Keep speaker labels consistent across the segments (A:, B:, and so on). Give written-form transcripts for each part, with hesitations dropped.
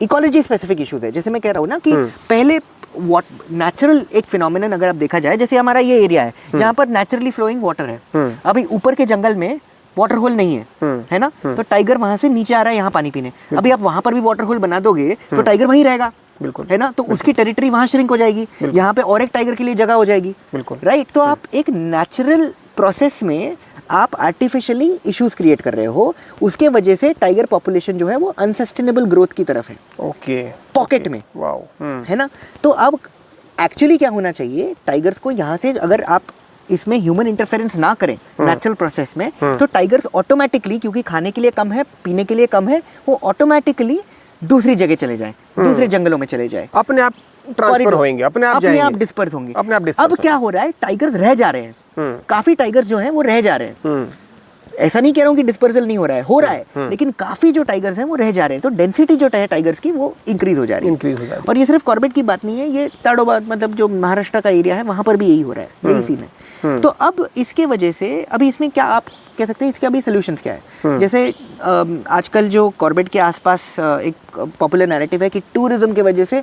A: Ecology specific issues है। जैसे मैं कह रहा हूँ ना कि पहले नेचुरल एक फिनोमिनन अगर आप देखा जाए, जैसे हमारा ये एरिया है, यहाँ पर नेचुरली फ्लोइंग वाटर है। अभी ऊपर के जंगल में वाटर होल नहीं है ना, तो टाइगर वहां से नीचे आ रहा है यहाँ पानी पीने। अभी आप वहां पर भी वाटर होल बना दोगे तो टाइगर वहीं रहेगा,
B: बिल्कुल,
A: है ना, तो उसकी टेरिटरी वहां श्रिंक हो जाएगी, यहाँ पे और एक टाइगर के लिए जगह हो जाएगी,
B: बिल्कुल,
A: राइट। तो आप एक नेचुरल प्रोसेस में आप आर्टिफिशियली इश्यूज क्रिएट कर रहे हो, उसके वजह से टाइगर पॉपुलेशन जो है वो अनसस्टेनेबल ग्रोथ की तरफ है,
B: ओके,
A: पॉकेट में,
B: वाओ,
A: है ना। तो अब एक्चुअली क्या होना चाहिए, टाइगर्स को यहाँ से अगर आप इसमें ह्यूमन इंटरफेरेंस ना करें नेचुरल प्रोसेस में, तो टाइगर्स ऑटोमेटिकली, क्योंकि खाने के लिए कम है, पीने के लिए कम है, वो ऑटोमेटिकली दूसरी जगह चले जाए, दूसरे जंगलों में चले जाए,
B: अपने आप ट्रांसफर होंगे, अपने आप
A: डिस्पर्स होंगे,
B: अपने आप
A: अब क्या हो रहा है, टाइगर्स रह जा रहे हैं, काफी टाइगर्स जो हैं वो रह जा रहे हैं। ऐसा नहीं कह रहा हूँ कि डिस्पर्सल नहीं हो रहा है, लेकिन काफी जो टाइगर्स हैं वो रह जा रहे हैं, तो डेंसिटी जो है टाइगर्स की वो इंक्रीज हो जा रही है। और ये सिर्फ कॉर्बेट की बात नहीं है, ये ताडोबा मतलब जो महाराष्ट्र का एरिया है वहां पर भी यही हो रहा है, यही सीन है। तो अब इसके वजह से अभी इसमें क्या आप कह सकते हैं, इसके अभी सोल्यूशंस क्या है। जैसे आजकल जो कॉर्बेट के आसपास एक पॉपुलर नैरेटिव है कि टूरिज्म की वजह से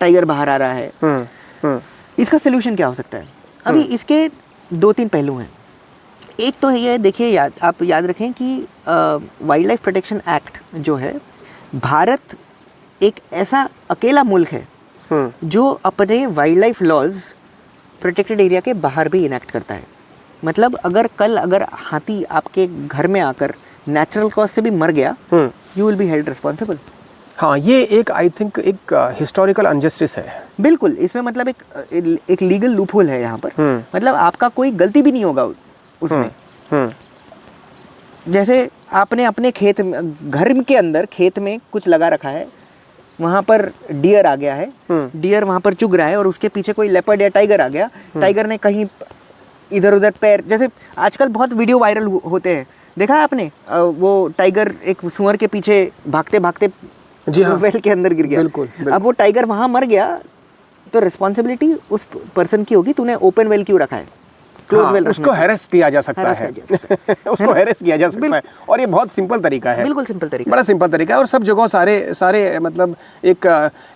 A: टाइगर बाहर आ रहा है। इसका सोल्यूशन क्या हो सकता है? अभी इसके 2-3 पहलू हैं। एक तो ये देखिए, आप याद रखें कि वाइल्ड लाइफ प्रोटेक्शन एक्ट जो है, भारत एक ऐसा अकेला मुल्क है जो अपने wild life laws protected area के बाहर भी इनेक्ट करता है। मतलब अगर हाथी आपके घर में आकर नेचुरल कॉज से भी मर गया, you will be held responsible.
B: हाँ, ये एक आई थिंक एक हिस्टोरिकल अनजस्टिस है।
A: बिल्कुल, इसमें मतलब एक लीगल लूपहोल है यहाँ पर। मतलब आपका कोई गलती भी नहीं होगा उसमें। जैसे आपने अपने खेत में, घर के अंदर खेत में कुछ लगा रखा है, वहाँ पर डियर आ गया है, डियर वहाँ पर चुग रहा है, और उसके पीछे कोई लेपर्ड या टाइगर आ गया, टाइगर ने कहीं इधर उधर पैर, जैसे आजकल बहुत वीडियो वायरल होते हैं, देखा है आपने, वो टाइगर एक सुअर के पीछे भागते भागते
B: जी हाँ,
A: वेल के अंदर गिर गया।
B: बिल्कुल।
A: अब वो टाइगर वहाँ मर गया, तो रिस्पॉन्सिबिलिटी उस पर्सन की होगी, तूने ओपन वेल क्यों रखा है, क्लोज वेल,
B: उसको हैरेस किया जा सकता है, उसको हैरेस किया जा सकता है। और ये बहुत सिंपल तरीका है,
A: बिल्कुल सिंपल तरीका,
B: बड़ा सिंपल तरीका है। और सब जगह सारे मतलब एक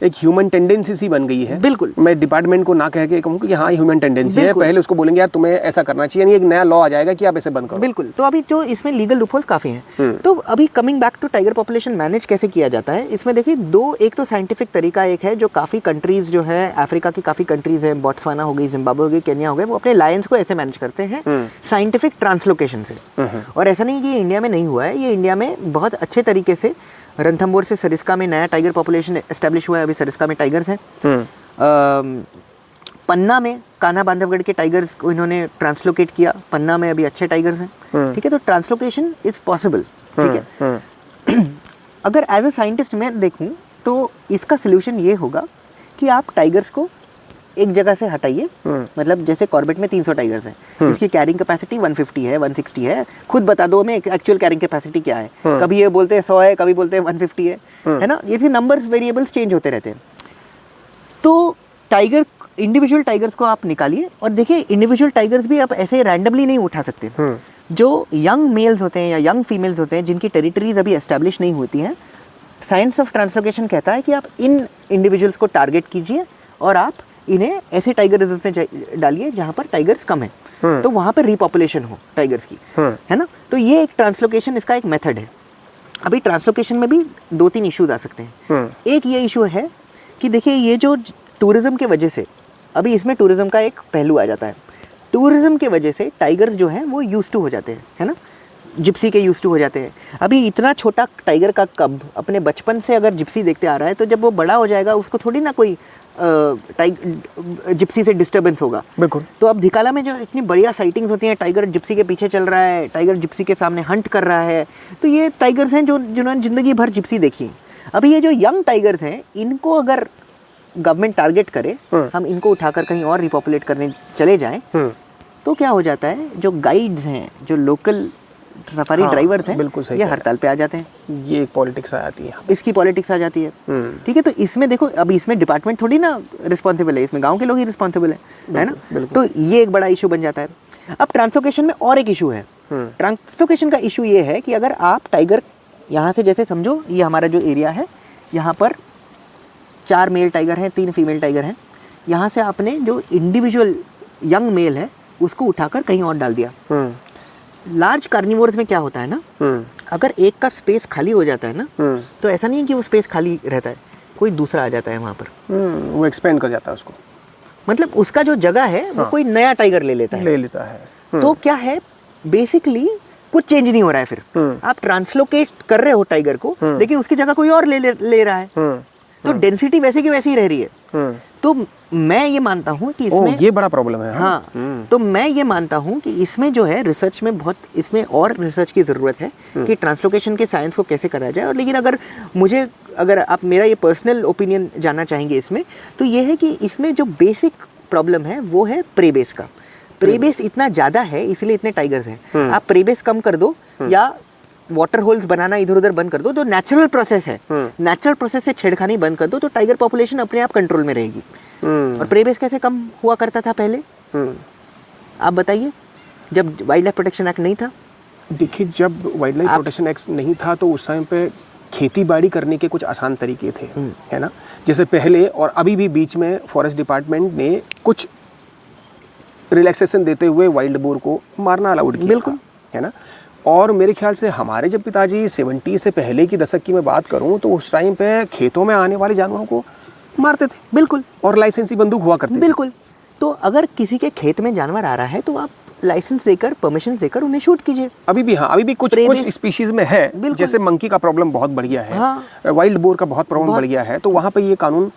B: ह्यूमन टेंडेंसी सी बन गई है। बिल्कुल, मैं डिपार्टमेंट को ना कह के कहूँ कि हाँ ह्यूमन टेंडेंसी है, पहले उसको बोलेंगे यार तुम्हें ऐसा करना चाहिए, नहीं एक नया लॉ आ जाएगा कि आप ऐसे बंद करो। बिल्कुल,
A: तो अभी जो इसमें लीगल लूपहोल्स काफी हैं। तो अभी coming back to tiger population manage कैसे किया जाता है, इसमें देखिए एक तो साइंटिफिक तरीका एक है, जो काफी कंट्रीज जो है, अफ्रीका की काफी कंट्रीज है, बोट्सवाना हो गई, जिम्बाब्वे हो गई, केन्या हो गए, वो अपने लायंस को ऐसे मैनेज करते हैं साइंटिफिक ट्रांसलोकेशन से। और ऐसा नहीं कि ये इंडिया में नहीं हुआ है, ये इंडिया में बहुत अच्छे तरीके से, रणथंभौर से सरिस्का में नया टाइगर पॉपुलेशन एस्टेब्लिश हुआ है, अभी सरिस्का में टाइगर्स हैं। पन्ना में कान्हा बांधवगढ़ के टाइगर्स को इन्होंने ट्रांसलोकेट किया, पन्ना में अभी अच्छे टाइगर्स हैं, ठीक है। तो ट्रांसलोकेशन इज पॉसिबल, ठीक है। अगर एज ए साइंटिस्ट मैं देखूं तो इसका सोल्यूशन ये होगा कि आप टाइगर्स को एक जगह से हटाइए। मतलब जैसे कॉर्बेट में 300 टाइगर्स हैं, इसकी कैरिंग कैपेसिटी 150 है, 160 है, खुद बता दो हमें एक्चुअल कैरिंग कैपेसिटी क्या है। कभी ये बोलते हैं 100 है, कभी बोलते हैं 150 है ना, ये नंबर्स वेरिएबल्स चेंज होते रहते हैं। तो इंडिविजुअल टाइगर्स को आप निकालिए, और देखिए इंडिविजुअल टाइगर्स भी आप ऐसे रैंडमली नहीं उठा सकते। जो यंग मेल्स होते हैं या यंग फीमेल्स होते हैं, जिनकी टेरिटरीज अभी एस्टैब्लिश नहीं होती हैं, साइंस ऑफ ट्रांसलोकेशन कहता है कि आप इन इंडिविजुअल्स को टारगेट कीजिए और आप इन्हें ऐसे टाइगर रिजर्व में डालिए जहाँ पर टाइगर्स कम है, तो वहाँ पर रिपॉपुलेशन हो टाइगर्स की, है ना। तो ये एक ट्रांसलोकेशन, इसका एक मेथड है। अभी ट्रांसलोकेशन में भी 2-3 इश्यूज आ सकते हैं। एक ये इशू है कि देखिए, ये जो टूरिज्म के वजह से, अभी इसमें टूरिज्म का एक पहलू आ जाता है। टूरिज्म के वजह से टाइगर्स जो हैं वो यूज्ड टू हो जाते हैं, है ना, जिप्सी के यूज्ड टू हो जाते हैं। अभी इतना छोटा टाइगर का कब अपने बचपन से अगर जिप्सी देखते आ रहा है, तो जब वो बड़ा हो जाएगा उसको थोड़ी ना कोई जिप्सी से डिस्टर्बेंस होगा। बिल्कुल। तो अब धिकाला में जो इतनी बढ़िया साइटिंग्स होती हैं, टाइगर जिप्सी के पीछे चल रहा है, टाइगर जिप्सी के सामने हंट कर रहा है, तो ये टाइगर्स हैं जिन्होंने जिंदगी भर जिप्सी देखी। अभी ये जो यंग टाइगर्स हैं, इनको अगर गवर्नमेंट टारगेट करे, हम इनको उठाकर कहीं और रिपॉपुलेट करने चले जाएं, तो क्या हो जाता है, जो गाइड्स हैं, जो लोकल सफारी ड्राइवर्स हैं, बिल्कुल सही, ये हड़ताल पे आ जाते हैं। ये पॉलिटिक्स आ जाती है, इसकी पॉलिटिक्स आ जाती है, ठीक है। तो इसमें देखो, अभी इसमें डिपार्टमेंट थोड़ी ना रिस्पॉन्सिबल है, इसमें गांव के लोग ही रिस्पॉन्सिबल है ना। तो ये एक बड़ा इशू बन जाता है। अब ट्रांसलोकेशन में और एक इशू है। ट्रांसलोकेशन का इशू ये है कि अगर आप टाइगर यहाँ से, जैसे समझो ये हमारा जो एरिया है, यहाँ पर 4 मेल टाइगर हैं, 3 फीमेल टाइगर हैं। यहाँ से आपने जो इंडिविजुअल यंग मेल है उसको उठाकर कहीं और डाल दिया। लार्ज कार्निवोर्स में क्या होता है ना, अगर एक का स्पेस खाली हो जाता है ना, तो ऐसा नहीं है कि वो स्पेस खाली रहता है, कोई दूसरा आ जाता है वहाँ पर।
B: वो एक्सपेंड कर जाता है उसको,
A: मतलब उसका जो जगह है वो कोई नया टाइगर ले लेता है। तो क्या है, बेसिकली कुछ चेंज नहीं हो रहा है। फिर आप ट्रांसलोकेट कर रहे हो टाइगर को, लेकिन उसकी जगह कोई और ले रहा है, तो डेंसिटी वैसे की वैसी ही रह रही है। तो मैं ये मानता हूँ कि इसमें
B: ये बड़ा प्रॉब्लम है।
A: हाँ, तो मैं ये मानता हूँ कि इसमें जो है रिसर्च में बहुत, इसमें और रिसर्च की ज़रूरत है कि ट्रांसलोकेशन के साइंस को कैसे करा जाए। और लेकिन अगर आप मेरा ये पर्सनल ओपिनियन जानना चाहेंगे इसमें, तो ये है कि इसमें जो बेसिक प्रॉब्लम है वो है प्रेबेस का। प्रेबेस इतना ज़्यादा है इसलिए इतने टाइगर्स हैं। आप प्रेबेस कम कर दो या वाटर होल्स बनाना इधर उधर बंद कर दो, जो नेचुरल प्रोसेस है, नेचुरल प्रोसेस से छेड़खानी बंद कर दो, तो टाइगर पॉपुलेशन अपने आप कंट्रोल में रहेगी। और प्रेबेस कैसे कम हुआ करता था पहले, आप बताइए, जब वाइल्ड लाइफ प्रोटेक्शन एक्ट नहीं था।
B: देखिए, जब वाइल्ड लाइफ प्रोटेक्शन एक्ट नहीं था तो उस टाइम पे खेती बाड़ी करने के कुछ आसान तरीके थे, है ना। जैसे पहले और अभी भी बीच में फॉरेस्ट डिपार्टमेंट ने कुछ रिलैक्सेशन देते हुए वाइल्ड बोर को मारना अलाउड किया,
A: बिल्कुल,
B: है ना। और मेरे ख्याल से हमारे जब पिताजी 70 से पहले की दशक की मैं बात करूं तो उस टाइम पे खेतों में आने वाले जानवरों को मारते थे,
A: बिल्कुल,
B: और लाइसेंसी बंदूक हुआ करती थी।
A: बिल्कुल। तो अगर किसी के खेत में जानवर आ रहा है तो आप लाइसेंस देकर, परमिशन देकर उन्हें शूट कीजिए।
B: अभी भी, हाँ, अभी भी कुछ स्पीशीज में है, जैसे मंकी का प्रॉब्लम बहुत बढ़ गया है,
A: हाँ,
B: वाइल्ड बोर का बहुत प्रॉब्लम बढ़ गया है, तो वहाँ पे ये कानून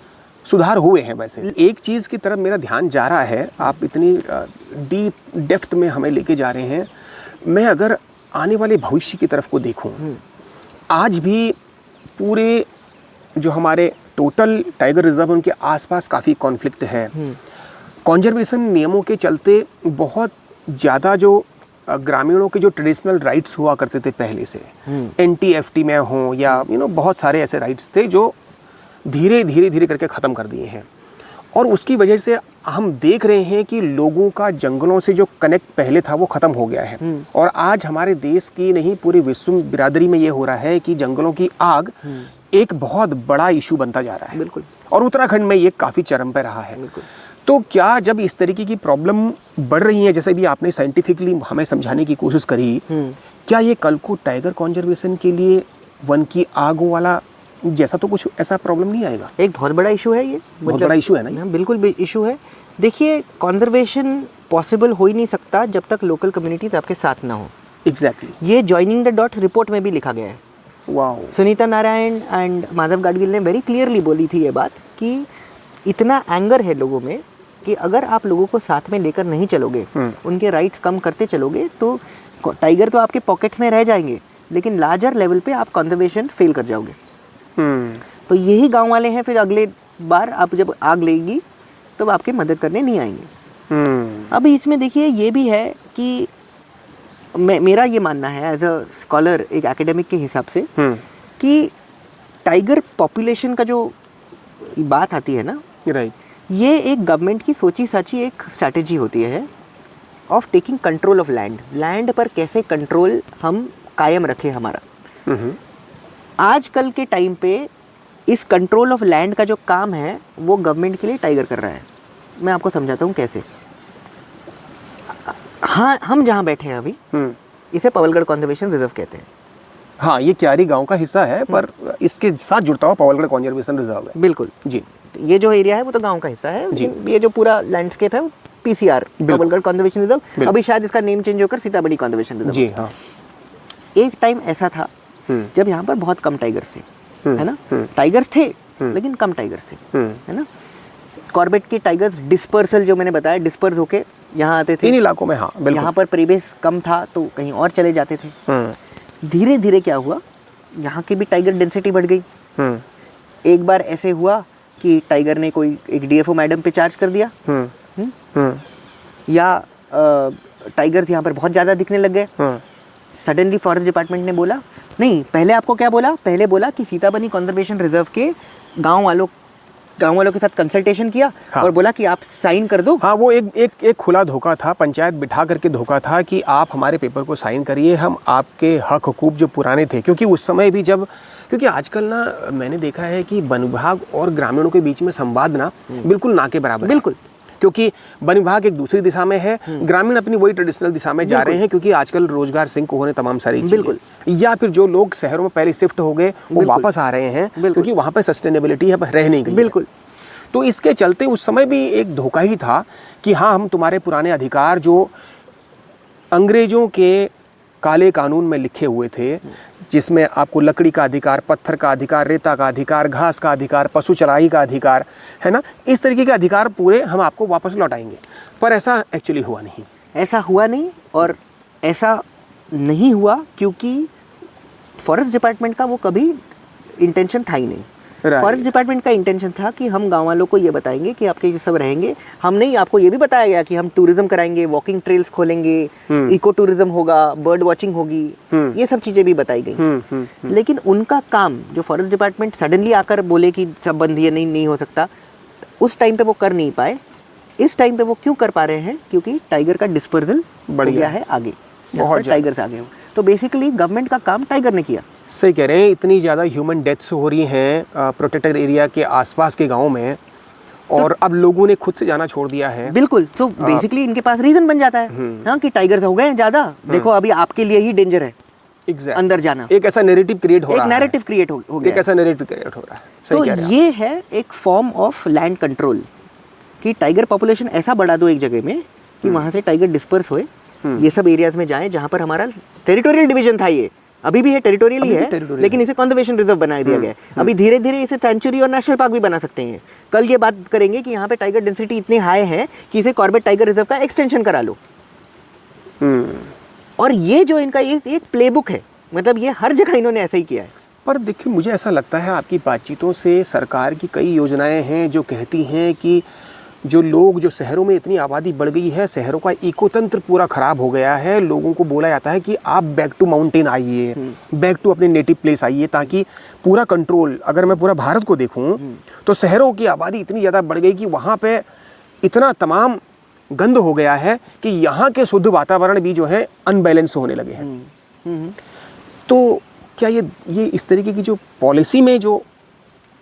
B: सुधार हुए हैं। वैसे एक चीज़ की तरफ मेरा ध्यान जा रहा है, आप इतनी डीप डेप्थ में हमें लेके जा रहे हैं। मैं अगर आने वाले भविष्य की तरफ को देखूं, आज भी पूरे जो हमारे टोटल टाइगर रिजर्व उनके आसपास काफ़ी कॉन्फ्लिक्ट है। कॉन्जर्वेशन नियमों के चलते बहुत ज़्यादा जो ग्रामीणों के जो ट्रेडिशनल राइट्स हुआ करते थे पहले से, NTFT में हों या बहुत सारे ऐसे राइट्स थे जो धीरे धीरे करके ख़त्म कर दिए हैं। और उसकी वजह से हम देख रहे हैं कि लोगों का जंगलों से जो कनेक्ट पहले था वो ख़त्म हो गया है। और आज हमारे देश की नहीं, पूरी विश्व बिरादरी में ये हो रहा है कि जंगलों की आग एक बहुत बड़ा इशू बनता जा रहा है।
A: बिल्कुल।
B: और उत्तराखंड में ये काफ़ी चरम पे रहा है। तो क्या जब इस तरीके की प्रॉब्लम बढ़ रही है, जैसे भी आपने साइंटिफिकली हमें समझाने की कोशिश करी, क्या ये कल को टाइगर कॉन्जर्वेशन के लिए वन की आग वाला जैसा तो कुछ ऐसा प्रॉब्लम नहीं आएगा?
A: एक बहुत बड़ा इशू है ये,
B: बहुत बड़ा इशू है ना।
A: बिल्कुल इशू है। देखिए, कॉन्जर्वेशन पॉसिबल हो ही नहीं सकता जब तक लोकल कम्युनिटीज आपके साथ ना हो।
B: एग्जैक्टली।
A: ये जॉइनिंग द डॉट्स रिपोर्ट में भी लिखा गया है।
B: वाह।
A: सुनीता नारायण एंड माधव गाडगिल ने वेरी क्लियरली बोली थी ये बात कि इतना एंगर है लोगों में कि अगर आप लोगों को साथ में लेकर नहीं चलोगे, उनके राइट्स कम करते चलोगे, तो टाइगर तो आपके पॉकेट्स में रह जाएंगे, लेकिन लार्जर लेवल पे आप कंजर्वेशन फेल कर जाओगे। तो यही गांव वाले हैं, फिर अगले बार आप जब आग लगेगी तब आपकी मदद करने नहीं आएंगे। अब इसमें देखिए ये भी है कि मेरा ये मानना है एज अ स्कॉलर, एक एकेडमिक के हिसाब से, कि टाइगर पॉपुलेशन का जो बात आती है ना,
B: राइट,
A: ये एक गवर्नमेंट की सोची साची एक स्ट्रैटेजी होती है of taking control of land पर कैसे कंट्रोल हम कायम रखें हमारा। आजकल के टाइम पे इस कंट्रोल ऑफ लैंड का जो काम है वो गवर्नमेंट के लिए टाइगर कर रहा है। मैं आपको समझाता हूँ कैसे। हाँ, हम जहाँ बैठे हैं अभी, इसे पवलगढ़ कंजर्वेशन रिजर्व कहते हैं।
B: हाँ, ये क्यारी गांव का हिस्सा है, पर इसके साथ जुड़ता हुआ पवलगढ़ कंजर्वेशन रिजर्व है।
A: बिल्कुल जी। ये जो एरिया है वो तो गांव का हिस्सा है जी। ये जो पूरा लैंडस्केप है वो PCR, पवलगढ़ कंजर्वेशन रिजर्व। अभी शायद इसका नेम चेंज होकर सीताबड़ी कंजर्वेशन रिजर्व जी। हाँ, एक टाइम ऐसा था जब यहाँ पर बहुत कम टाइगर्स थे, है ना। टाइगर्स थे लेकिन कम टाइगर्स थे, है ना। कॉर्बेट के टाइगर्स डिस्पर्सल, जो मैंने बताया, डिस्पर्स होके यहाँ आते थे इन इलाकों में। हाँ, बिल्कुल। यहाँ पर प्रीबेस कम था तो कहीं और चले जाते थे। धीरे धीरे क्या हुआ, यहाँ की भी टाइगर डेंसिटी बढ़ गई। एक बार ऐसे हुआ कि टाइगर ने कोई एक DFO मैडम पे चार्ज कर दिया, या टाइगर्स यहाँ पर बहुत ज़्यादा दिखने लग गए। सडनली फॉरेस्ट डिपार्टमेंट ने बोला, नहीं, पहले आपको क्या बोला, पहले बोला कि सीताबनी कंजर्वेशन रिजर्व के गांव वालों के साथ कंसल्टेशन किया। हाँ। और बोला कि आप साइन कर दो। हाँ, वो एक खुला धोखा था, पंचायत बिठा करके धोखा था कि आप हमारे पेपर को साइन करिए, हम आपके हक हुकूक जो पुराने थे, क्योंकि उस समय भी जब
B: क्योंकि आजकल ना मैंने देखा है कि वन विभाग और ग्रामीणों के बीच में संवाद ना बिल्कुल ना के बराबर है।
A: बिल्कुल,
B: क्योंकि वन विभाग एक दूसरी दिशा में है, ग्रामीण अपनी वही ट्रेडिशनल दिशा में जा रहे हैं, क्योंकि आजकल रोजगार सिंक होने तमाम सारी चीजें।
A: बिल्कुल।
B: या फिर जो लोग शहरों में पहले शिफ्ट हो गए वो वापस आ रहे हैं, क्योंकि वहां पर सस्टेनेबिलिटी अब रह नहीं गई।
A: बिल्कुल।
B: तो इसके चलते उस समय भी एक धोखा ही था कि हाँ, हम तुम्हारे पुराने अधिकार जो अंग्रेजों के काले कानून में लिखे हुए थे, जिसमें आपको लकड़ी का अधिकार, पत्थर का अधिकार, रेता का अधिकार, घास का अधिकार, पशु चराई का अधिकार, है ना, इस तरीके के अधिकार पूरे हम आपको वापस लौटाएंगे। पर ऐसा एक्चुअली हुआ नहीं।
A: ऐसा हुआ नहीं, और ऐसा नहीं हुआ क्योंकि फॉरेस्ट डिपार्टमेंट का वो कभी इंटेंशन था ही नहीं। फॉरेस्ट डिपार्टमेंट का इंटेंशन था कि हम गांव वालों को ये बताएंगे कि आपके ये सब रहेंगे। हम नहीं, आपको ये भी बताया गया कि हम टूरिज्म कराएंगे, वॉकिंग ट्रेल्स खोलेंगे, इको टूरिज्म होगा, बर्ड वॉचिंग होगी, ये सब चीजें भी बताई गई। लेकिन उनका काम, जो फॉरेस्ट डिपार्टमेंट सडनली आकर बोले कि सब बंद, ये नहीं हो सकता, उस टाइम पे वो कर नहीं पाए। इस टाइम पे वो क्यों कर पा रहे हैं? क्योंकि टाइगर का डिस्पर्जल बढ़ गया है आगे, बहुत टाइगर्स आ गए हो। तो बेसिकली गवर्नमेंट का काम टाइगर ने किया।
B: सही कह रहे हैं। इतनी ज़्यादा ह्यूमन डेथ्स हो रही हैं प्रोटेक्टेड एरिया के आसपास के गांवों में, और अब लोगों ने खुद से जाना छोड़ दिया है।
A: बिल्कुल। तो बेसिकली इनके पास रीजन बन जाता है हाँ, कि टाइगर्स हो गए हैं ज़्यादा, देखो अभी आपके लिए ही डेंजर है अंदर जाना।
B: एक ऐसा नैरेटिव क्रिएट हो रहा है,
A: एक नैरेटिव क्रिएट हो गया,
B: एक ऐसा नैरेटिव क्रिएट हो रहा है।
A: तो ये है एक फॉर्म ऑफ लैंड कंट्रोल, कि टाइगर पॉपुलेशन ऐसा बढ़ा दो एक जगह में कि वहाँ से टाइगर डिस्पर्स होए, ये सब एरियाज में जाएं जहाँ पर हमारा टेरिटोरियल डिवीजन था। ये अभी भी है, टेरिटोरियल ही है, लेकिन इसे कंजर्वेशन रिजर्व बना दिया गया है। अभी धीरे धीरे इसे सेंचुरी और नेशनल पार्क भी बना सकते हैं। कल ये बात करेंगे कि यहाँ पे टाइगर डेंसिटी इतनी हाई है कि इसे कॉर्बेट टाइगर रिजर्व का एक्सटेंशन करा लो। और ये जो इनका एक प्लेबुक है, मतलब ये हर जगह इन्होंने ऐसा ही किया है।
B: पर देखिए, मुझे ऐसा लगता है आपकी बातचीतों से सरकार की कई योजनाएं हैं जो कहती हैं कि जो लोग, जो शहरों में इतनी आबादी बढ़ गई है, शहरों का इकोतंत्र पूरा खराब हो गया है, लोगों को बोला जाता है कि आप बैक टू माउंटेन आइए, बैक टू अपने नेटिव प्लेस आइए, ताकि पूरा कंट्रोल, अगर मैं पूरा भारत को देखूं तो शहरों की आबादी इतनी ज़्यादा बढ़ गई कि वहाँ पे इतना तमाम गंद हो गया है कि यहाँ के शुद्ध वातावरण भी जो है अनबैलेंस होने लगे हैं। तो क्या ये इस तरीके की जो पॉलिसी में जो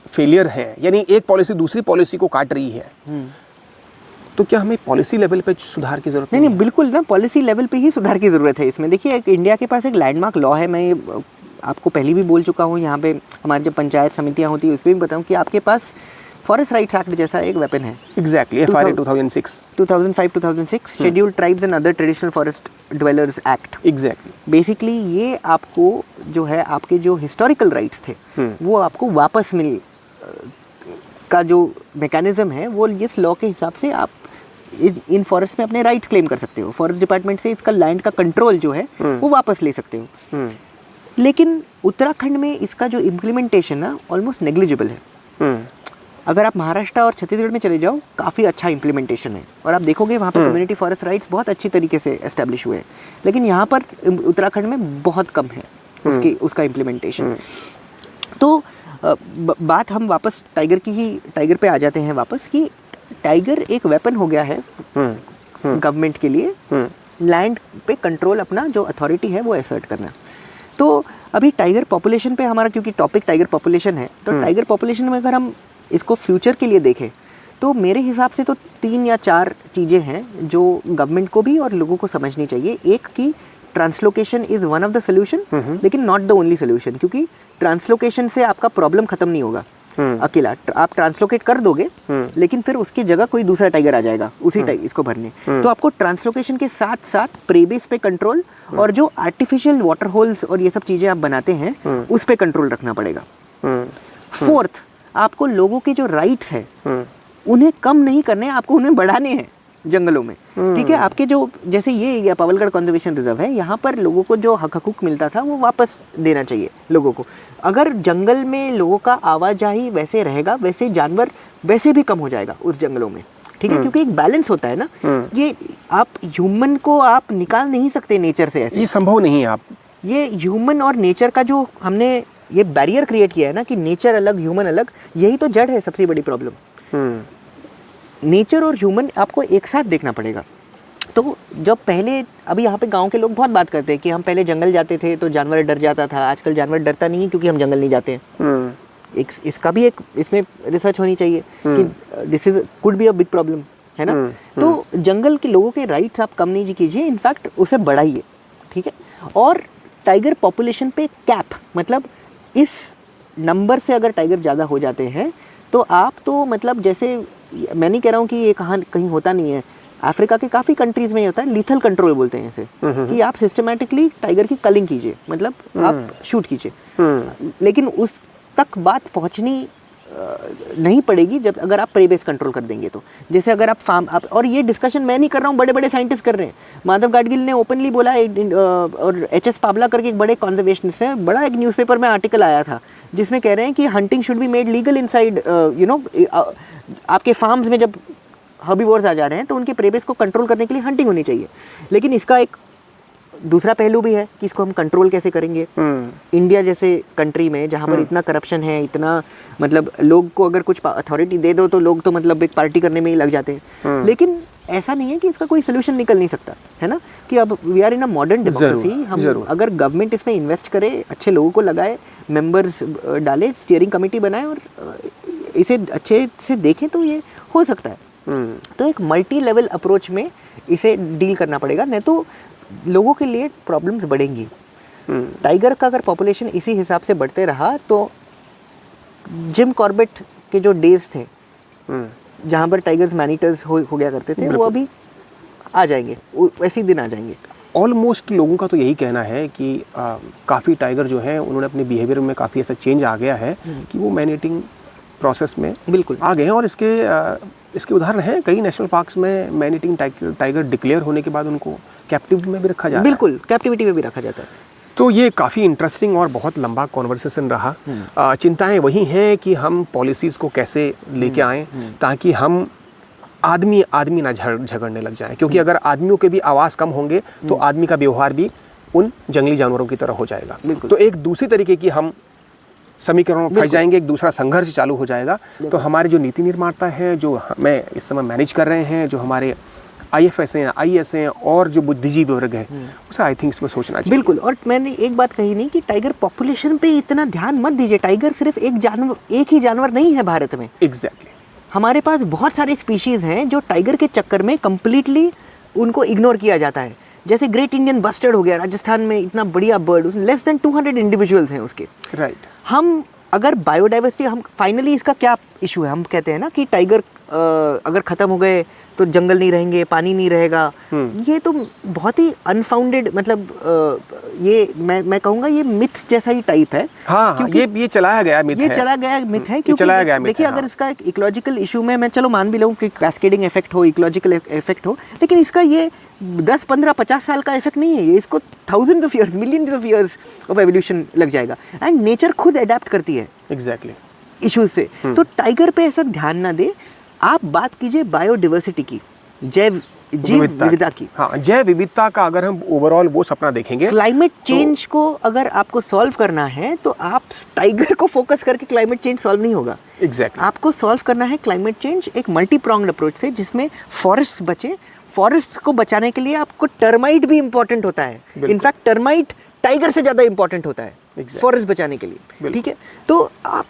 B: फेलियर है, यानी एक पॉलिसी दूसरी पॉलिसी को काट रही है, तो क्या हमें पॉलिसी लेवल पे सुधार की जरूरत
A: नहीं, बिल्कुल ना, पॉलिसी लेवल पे ही सुधार की ज़रूरत है इसमें। देखिए, इंडिया के पास एक लैंडमार्क लॉ है, मैं आपको पहले भी बोल चुका हूँ, यहाँ पे हमारी जब पंचायत समितियाँ होती है उसमें भी बताऊँ कि आपके पास फॉरेस्ट राइट्स एक्ट जैसा एक वेपन है।
B: Exactly, FRA 2006
A: scheduled tribes and other traditional forest dwellers act.
B: Exactly,
A: basically ये आपको जो है, आपके जो हिस्टोरिकल राइट्स थे वो आपको वापस मिल का जो मैकेनिज्म है, वो इस लॉ के हिसाब से आप इन फॉरेस्ट में अपने राइट्स क्लेम कर सकते हो। फॉरेस्ट डिपार्टमेंट से इसका लैंड का कंट्रोल जो है वो वापस ले सकते हो। लेकिन उत्तराखंड में इसका जो इम्प्लीमेंटेशन ना ऑलमोस्ट नेग्लिजिबल है। अगर आप महाराष्ट्र और छत्तीसगढ़ में चले जाओ, काफ़ी अच्छा इम्प्लीमेंटेशन है, और आप देखोगे वहाँ पर कम्युनिटी फॉरेस्ट राइट्स बहुत अच्छी तरीके से एस्टेब्लिश हुए हैं। लेकिन यहाँ पर उत्तराखंड में बहुत कम है उसका इम्प्लीमेंटेशन। तो बात हम वापस टाइगर पे आ जाते हैं वापस, कि टाइगर एक वेपन हो गया है गवर्नमेंट के लिए, लैंड पे कंट्रोल अपना जो अथॉरिटी है वो असर्ट करना। तो अभी टाइगर पॉपुलेशन पे हमारा, क्योंकि टॉपिक टाइगर पॉपुलेशन है, तो टाइगर पॉपुलेशन में अगर हम इसको फ्यूचर के लिए देखें तो मेरे हिसाब से तो 3 या 4 चीज़ें हैं जो गवर्नमेंट को भी और लोगों को समझनी चाहिए। एक कि translocation is one of the solution, लेकिन नॉट द ओनली सोल्यूशन, क्योंकि ट्रांसलोकेशन से आपका प्रॉब्लम खत्म नहीं होगा अकेला। आप ट्रांसलोकेट कर दोगे लेकिन फिर उसकी जगह कोई दूसरा टाइगर आ जाएगा उसी इसको भरने। तो आपको ट्रांसलोकेशन के साथ साथ प्रेबेस पे कंट्रोल और जो आर्टिफिशियल वाटर होल्स और ये सब चीज़ें आप बनाते हैं उस पे कंट्रोल रखना पड़ेगा। फोर्थ, आपको लोगों के जो राइट्स हैं उन्हें कम नहीं करने, आपको उन्हें बढ़ाने हैं जंगलों में। ठीक है, आपके जो जैसे ये एरिया पावलगढ़ कंजर्वेशन रिजर्व है, यहाँ पर लोगों को जो हक हकूक मिलता था वो वापस देना चाहिए लोगों को। अगर जंगल में लोगों का आवाजाही वैसे रहेगा, वैसे जानवर वैसे भी कम हो जाएगा उस जंगलों में। ठीक है, क्योंकि एक बैलेंस होता है ना, ये आप ह्यूमन को आप निकाल नहीं सकते नेचर से, ऐसे
B: ये संभव नहीं है। आप
A: ये ह्यूमन और नेचर का जो हमने ये बैरियर क्रिएट किया है ना, कि नेचर अलग ह्यूमन अलग, यही तो जड़ है सबसे बड़ी प्रॉब्लम। नेचर और ह्यूमन आपको एक साथ देखना पड़ेगा। तो जब पहले, अभी यहाँ पे गांव के लोग बहुत बात करते हैं कि हम पहले जंगल जाते थे तो जानवर डर जाता था, आजकल जानवर डरता नहीं है क्योंकि हम जंगल नहीं जाते हैं। इसका भी एक इसमें रिसर्च होनी चाहिए कि this is could be a big problem, है ना। तो जंगल के लोगों के राइट्स आप कम नहीं कीजिए, इनफैक्ट उसे बढ़ाइए, ठीक है। और टाइगर पॉपुलेशन पे कैप, मतलब इस नंबर से अगर टाइगर ज़्यादा हो जाते हैं तो आप तो मतलब, जैसे मैं नहीं कह रहा हूँ कि ये कहीं होता नहीं है, अफ्रीका के काफ़ी कंट्रीज़ में ये होता है, लीथल कंट्रोल बोलते हैं इसे, कि आप सिस्टमैटिकली टाइगर की कलिंग कीजिए, मतलब आप शूट कीजिए। लेकिन उस तक बात पहुंचनी नहीं पड़ेगी जब अगर आप प्रे बेस कंट्रोल कर देंगे तो। जैसे अगर आप और ये डिस्कशन मैं नहीं कर रहा हूँ, बड़े बड़े साइंटिस्ट कर रहे हैं। माधव गाडगिल ने ओपनली बोला है, और एच.एस. पावला करके एक बड़े कॉन्जर्वेशनिस्ट हैं, बड़ा एक न्यूज़पेपर में आर्टिकल आया था जिसमें कह रहे हैं कि hunting should be made legal inside, आपके फार्म्स में जब हर्बीवोर्स आ जा रहे हैं तो उनके प्रे बेस को कंट्रोल करने के लिए हंटिंग होनी चाहिए। लेकिन इसका एक दूसरा पहलू भी है कि इसको हम कंट्रोल कैसे करेंगे। इंडिया जैसे कंट्री में जहाँ पर इतना करप्शन है, इतना मतलब लोग को अगर कुछ अथॉरिटी दे दो तो लोग तो मतलब एक पार्टी करने में ही लग जाते हैं। लेकिन ऐसा नहीं है कि इसका कोई सोल्यूशन निकल नहीं सकता, है ना। कि अब we are in a modern democracy, हम अगर गवर्नमेंट इसमें इन्वेस्ट करे, अच्छे लोगों को लगाए, मेंबर्स डाले, स्टीयरिंग कमेटी बनाए और इसे अच्छे से देखें तो ये हो सकता है। तो एक मल्टी लेवल अप्रोच में इसे डील करना पड़ेगा, नहीं तो लोगों के लिए प्रॉब्लम्स बढ़ेंगी। टाइगर का अगर पॉपुलेशन इसी हिसाब से बढ़ते रहा तो जिम कॉर्बेट के जो डेज थे जहाँ पर टाइगर्स मैनीटर्स हो गया करते थे, वो अभी आ जाएंगे, ऐसे ही दिन आ जाएंगे।
B: ऑलमोस्ट लोगों का तो यही कहना है कि काफ़ी टाइगर जो हैं उन्होंने अपने बिहेवियर में काफ़ी ऐसा चेंज आ गया है कि वो मैनेटिंग प्रोसेस में
A: बिल्कुल
B: आ गए हैं। और इसके उदाहरण हैं कई नेशनल पार्क्स में। मैनेटिंग टाइगर डिक्लेयर होने के बाद उनको कैप्टिविटी में भी रखा जाता है।
A: बिल्कुल, कैप्टिविटी में भी रखा जाता है।
B: तो ये काफ़ी इंटरेस्टिंग और बहुत लंबा कॉन्वर्सेशन रहा। चिंताएं वही हैं कि हम पॉलिसीज़ को कैसे लेके आएँ ताकि हम आदमी ना झगड़ने लग जाएं, क्योंकि अगर आदमियों के भी आवाज़ कम होंगे तो आदमी का व्यवहार भी उन जंगली जानवरों की तरह हो जाएगा। तो एक दूसरी तरीके की हम समीकरण फंस जाएंगे, एक दूसरा संघर्ष चालू हो जाएगा। तो हमारे जो नीति निर्माता हैं, जो हमें इस समय मैनेज कर रहे हैं, जो हमारे IFS हैं, IS हैं और जो बुद्धिजीवी वर्ग है, उसे आई थिंक इसमें सोचना चाहिए।
A: बिल्कुल। और मैंने एक बात कही नहीं कि टाइगर पॉपुलेशन पे इतना ध्यान मत दीजिए। टाइगर सिर्फ एक ही जानवर नहीं है भारत में।
B: एग्जैक्टली।
A: हमारे पास बहुत सारे स्पीशीज़ हैं जो टाइगर के चक्कर में कम्प्लीटली उनको इग्नोर किया जाता है। जैसे ग्रेट इंडियन बस्टर्ड हो गया, राजस्थान में इतना बढ़िया बर्ड, उसमें लेस देन 200 इंडिविजुअल्स हैं उसके।
B: राइट। हम
A: अगर बायोडाइवर्सिटी, हम फाइनली इसका क्या इशू है, हम कहते हैं ना कि टाइगर अगर ख़त्म हो गए तो जंगल नहीं रहेंगे, पानी नहीं रहेगा। ये तो बहुत ही अनफाउंडेड, मतलब ये मैं कहूँगा ये मिथ जैसा ही टाइप है।
B: हाँ, ये चलाया गया मिथ है।
A: ये चला गया मिथ है, क्योंकि देखिए अगर इसका एक इकोलॉजिकल इशू में मैं चलो मान भी लूँ कि कैस्केडिंग इफेक्ट हो, इकोलॉजिकल इफेक्ट हो, लेकिन इसका ये 10, 15, 50 साल का इफेक्ट नहीं है। ये इसको thousands of years, millions of years of evolution लग जाएगा। एंड नेचर खुद अडेप्ट करती है
B: एग्जैक्टली
A: इश्यूज से। तो टाइगर पे ऐसा ध्यान ना दे, आप बात कीजिए बायोडाइवर्सिटी की, जैव विविधता की।
B: हाँ, जैव विविधता का अगर हम ओवरऑल वो सपना देखेंगे,
A: क्लाइमेट चेंज को अगर आपको सॉल्व करना है तो आप टाइगर को फोकस करके क्लाइमेट चेंज सॉल्व नहीं होगा।
B: एग्जैक्टली।
A: आपको सॉल्व करना है क्लाइमेट चेंज एक मल्टी प्रोंग्ड अप्रोच से, जिसमें फॉरेस्ट बचे। फॉरेस्ट को बचाने के लिए आपको टर्माइट भी इंपॉर्टेंट होता है। इनफैक्ट टर्माइट टाइगर से ज़्यादा इंपॉर्टेंट होता है फॉरेस्ट बचाने के लिए, ठीक है। तो आप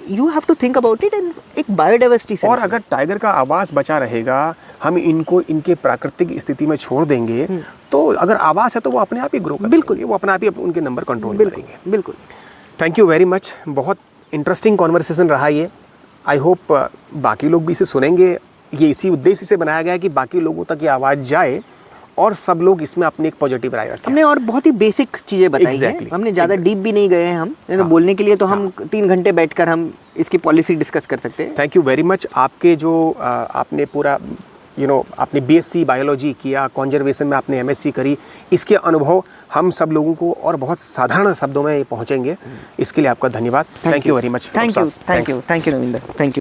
A: you have to think about it and एक बायोडाइवर्सिटी से।
B: और अगर टाइगर का आवास बचा रहेगा, हम इनको इनके प्राकृतिक स्थिति में छोड़ देंगे, तो अगर आवास है तो वो अपने आप ही ग्रो करेंगे।
A: बिल्कुल,
B: वो अपने आप ही उनके नंबर कंट्रोल करेंगे।
A: बिल्कुल।
B: Thank you very much. बहुत इंटरेस्टिंग कॉन्वर्सेशन रहा ये। आई होप बाकी लोग भी इसे सुनेंगे। ये इसी उद्देश्य से बनाया गया है कि बाकी लोगों तक ये आवाज़ जाए और सब लोग इसमें अपनी एक पॉजिटिव राय रखें।
A: हमने और बहुत ही बेसिक चीज़ें बताई हैं, हमने ज़्यादा डीप भी नहीं गए हैं हम। तो बोलने के लिए तो हम 3 घंटे बैठकर हम इसकी पॉलिसी डिस्कस कर सकते हैं।
B: Thank you very much. आपके जो आपने पूरा आपने BSc बायोलॉजी किया, कॉन्जर्वेशन में आपने MSc करी, इसके अनुभव हम सब लोगों को और बहुत साधारण शब्दों में पहुँचेंगे। इसके लिए आपका धन्यवाद। Thank you very much.
A: Thank you Ravinder. Thank you.